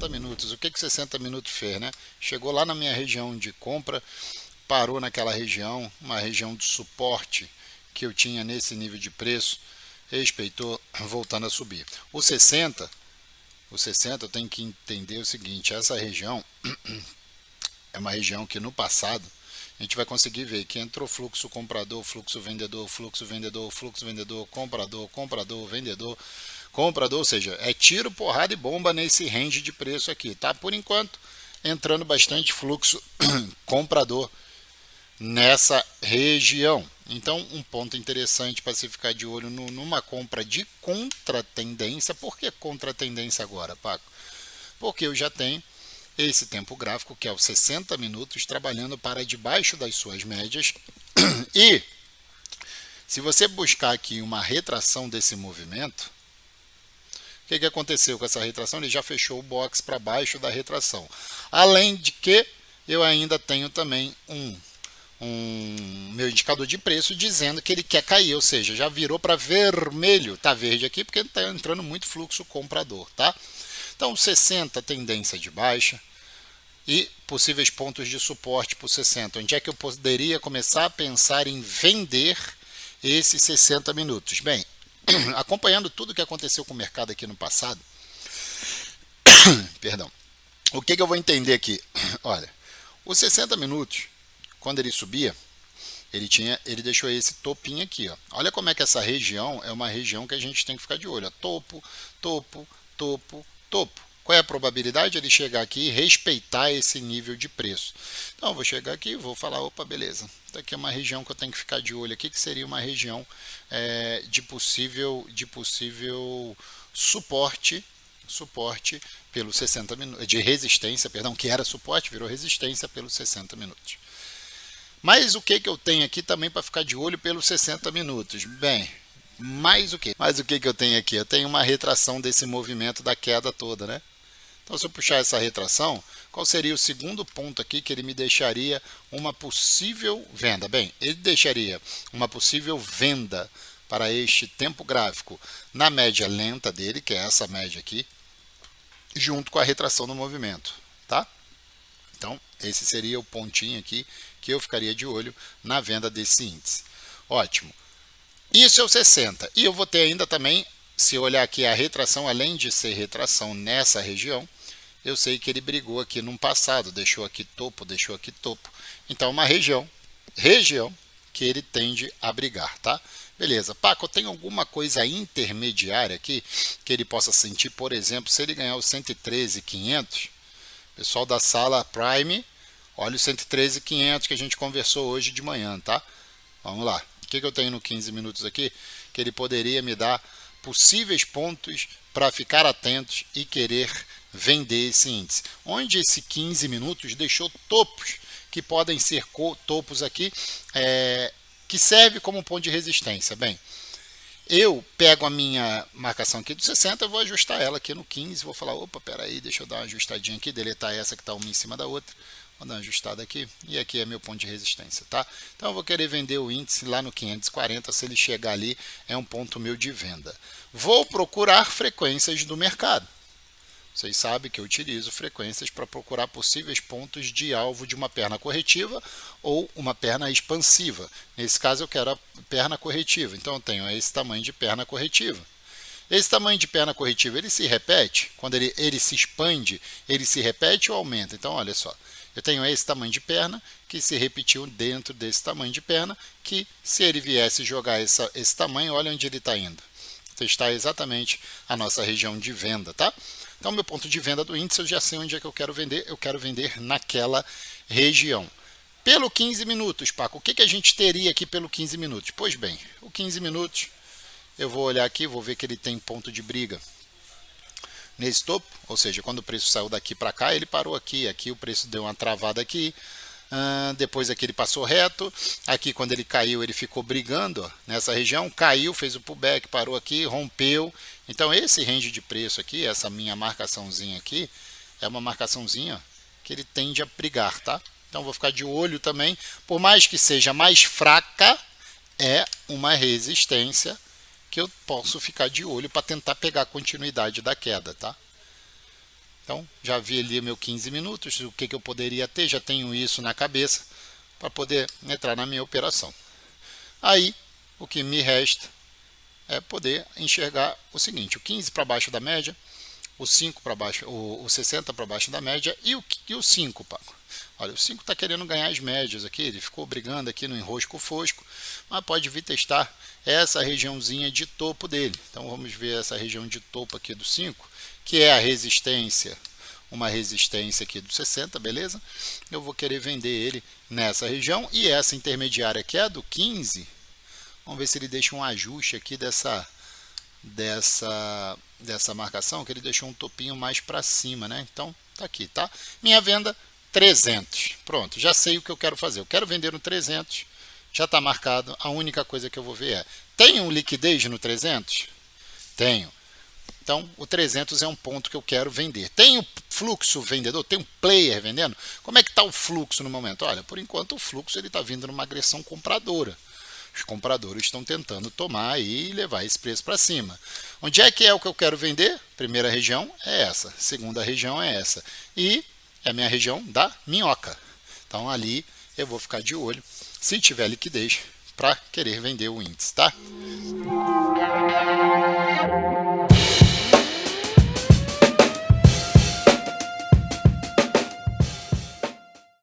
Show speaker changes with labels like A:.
A: 60 minutos. O que que 60 minutos fez, né? Chegou lá na minha região de compra, parou naquela região, uma região de suporte que eu tinha nesse nível de preço, respeitou, voltando a subir. O 60 eu tenho que entender o seguinte, essa região é uma região que no passado a gente vai conseguir ver que entrou fluxo comprador, fluxo vendedor, fluxo vendedor, fluxo vendedor, comprador, comprador, vendedor, comprador, ou seja, é tiro, porrada e bomba nesse range de preço aqui, tá? Por enquanto, entrando bastante fluxo comprador nessa região. Então, um ponto interessante para se ficar de olho numa compra de contratendência. Por que contratendência agora, Paco? Porque eu já tenho esse tempo gráfico, que é os 60 minutos, trabalhando para debaixo das suas médias. E, se você buscar aqui uma retração desse movimento, o que aconteceu com essa retração? Ele já fechou o box para baixo da retração. Além de que eu ainda tenho também meu indicador de preço dizendo que ele quer cair, ou seja, já virou para vermelho, está verde aqui porque está entrando muito fluxo comprador, tá? Então 60 tendência de baixa e possíveis pontos de suporte para o 60, onde é que eu poderia começar a pensar em vender esses 60 minutos? Bem, acompanhando tudo que aconteceu com o mercado aqui no passado, perdão, o que eu vou entender aqui? Olha, os 60 minutos, quando ele subia, ele deixou esse topinho aqui, ó. Olha como é que essa região é uma região que a gente tem que ficar de olho, ó. Topo, topo, topo, topo. Qual é a probabilidade de ele chegar aqui e respeitar esse nível de preço? Então, eu vou chegar aqui e vou falar, opa, beleza. Isso aqui é uma região que eu tenho que ficar de olho aqui, que seria uma região de possível suporte pelos 60 minutos, de resistência, perdão, que era suporte, virou resistência pelos 60 minutos. Mas o que eu tenho aqui também para ficar de olho pelos 60 minutos? Bem, mais o que? Mas o que eu tenho aqui? Eu tenho uma retração desse movimento da queda toda, né? Então, se eu puxar essa retração, qual seria o segundo ponto aqui que ele me deixaria uma possível venda? Bem, ele deixaria uma possível venda para este tempo gráfico na média lenta dele, que é essa média aqui, junto com a retração do movimento, tá? Então, esse seria o pontinho aqui que eu ficaria de olho na venda desse índice. Ótimo. Isso é o 60. E eu vou ter ainda também, se eu olhar aqui a retração, além de ser retração nessa região, eu sei que ele brigou aqui no passado, deixou aqui topo, deixou aqui topo. Então, uma região que ele tende a brigar, tá? Beleza. Paco, tem alguma coisa intermediária aqui que ele possa sentir, por exemplo, se ele ganhar o 113.500, pessoal da sala Prime, olha o 113.500 que a gente conversou hoje de manhã, tá? Vamos lá. O que eu tenho no 15 minutos aqui? Que ele poderia me dar possíveis pontos para ficar atentos e querer vender esse índice. Onde esse 15 minutos deixou topos, que podem ser topos aqui, que serve como ponto de resistência. Bem, eu pego a minha marcação aqui do 60, eu vou ajustar ela aqui no 15, vou falar, opa, peraí, deixa eu dar uma ajustadinha aqui, deletar essa que está uma em cima da outra, vou dar uma ajustada aqui, e aqui é meu ponto de resistência, tá? Então eu vou querer vender o índice lá no 540, se ele chegar ali, é um ponto meu de venda. Vou procurar frequências do mercado. Vocês sabem que eu utilizo frequências para procurar possíveis pontos de alvo de uma perna corretiva ou uma perna expansiva. Nesse caso eu quero a perna corretiva, então eu tenho esse tamanho de perna corretiva. Esse tamanho de perna corretiva, ele se repete? Quando ele se expande, ele se repete ou aumenta? Então olha só, eu tenho esse tamanho de perna que se repetiu dentro desse tamanho de perna, que se ele viesse jogar esse tamanho, olha onde ele está indo. Testar exatamente a nossa região de venda, tá? Então, meu ponto de venda do índice, eu já sei onde é que eu quero vender naquela região. Pelo 15 minutos, Paco, o que a gente teria aqui pelo 15 minutos? Pois bem, o 15 minutos, eu vou olhar aqui, vou ver que ele tem ponto de briga nesse topo, ou seja, quando o preço saiu daqui para cá, ele parou aqui, aqui o preço deu uma travada aqui, depois aqui ele passou reto, aqui quando ele caiu ele ficou brigando ó, nessa região, caiu, fez o pullback, parou aqui, rompeu. Então esse range de preço aqui, essa minha marcaçãozinha aqui, é uma marcaçãozinha que ele tende a brigar, tá? Então vou ficar de olho também, por mais que seja mais fraca, é uma resistência que eu posso ficar de olho para tentar pegar a continuidade da queda, tá? Então, já vi ali meu 15 minutos, o que eu poderia ter, já tenho isso na cabeça para poder entrar na minha operação. Aí, o que me resta é poder enxergar o seguinte, o 15 para baixo da média, o 5 para baixo, o 60 para baixo da média e o 5, Paco. Olha, o 5 está querendo ganhar as médias aqui, ele ficou brigando aqui no enrosco fosco, mas pode vir testar essa regiãozinha de topo dele. Então vamos ver essa região de topo aqui do 5, que é a resistência, uma resistência aqui do 60, beleza? Eu vou querer vender ele nessa região e essa intermediária que é a do 15, vamos ver se ele deixa um ajuste aqui dessa marcação, que ele deixou um topinho mais para cima, né? Então, tá aqui, tá? Minha venda, 300. Pronto, já sei o que eu quero fazer. Eu quero vender no 300, já está marcado. A única coisa que eu vou ver é, tenho liquidez no 300? Tenho. Então, o 300 é um ponto que eu quero vender. Tem fluxo vendedor? Tem um player vendendo? Como é que está o fluxo no momento? Olha, por enquanto o fluxo está vindo numa agressão compradora. Os compradores estão tentando tomar e levar esse preço para cima. Onde é que o que eu quero vender? Primeira região é essa, segunda região é essa. E é a minha região da minhoca. Então ali eu vou ficar de olho, se tiver liquidez, para querer vender o índice, tá?